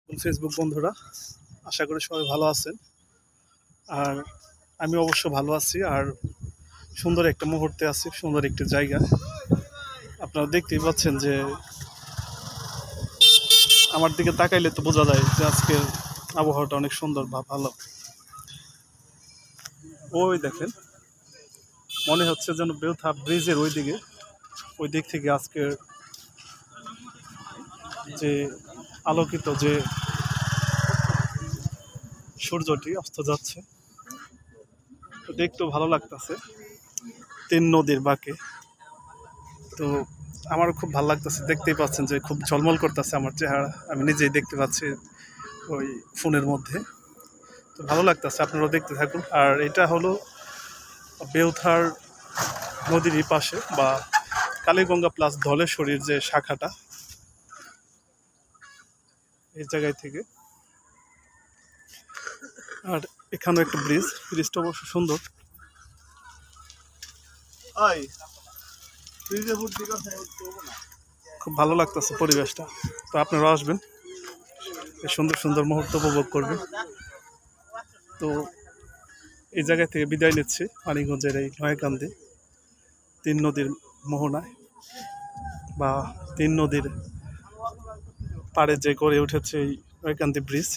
Facebook বন্ধুরা, আশা করি সবাই ভালো আছেন। আর আমি অবশ্য ভালো আছি। আর সুন্দর একটা মুহূর্তে আছি, সুন্দর একটি জায়গা। আপনারা দেখতেই পাচ্ছেন যে আমার দিকে তাকাইলে তো বোঝা যায় যে আজকের আবহাওয়াটা অনেক সুন্দর বা ভালো। ওই দেখেন, মনে হচ্ছে যেন বেউথা ব্রিজের ওই দিক থেকে আজকের যে আলোকিত যে সূর্যটি অস্ত যাচ্ছে, তো দেখতেও ভালো লাগতেছে। তিন নদীর বাঁকে, তো আমারও খুব ভালো লাগতেছে। দেখতেই পাচ্ছেন যে খুব ঝলমল করতেছে আমার চেহারা, আমি নিজেই দেখতে পাচ্ছি ওই ফোনের মধ্যে। তো ভালো লাগতেছে, আপনারাও দেখতে থাকুন। আর এটা হলো বেউথার নদীর পাশে বা কালীগঙ্গা প্লাস ধলেশ্বরীর যে শাখাটা, এই জায়গায় থেকে। আর এখানেও একটা ব্রিজটা অবশ্য সুন্দর। খুব ভালো লাগতেছে পরিবেশটা। তো আপনারাও আসবেন, এই সুন্দর সুন্দর মুহূর্ত উপভোগ করবেন। তো এই জায়গা থেকে বিদায় নিচ্ছি মানিকগঞ্জের এই নয়াকান্দি তিন নদীর মোহনায় বা তিন নদীর পাড়ে যে গড়ে উঠেছে এই নয়াকান্দি ব্রিজ।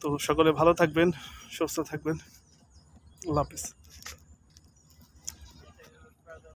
তো সকলে ভালো থাকবেন, সুস্থ থাকবেন। আল্লাহ হাফিজ।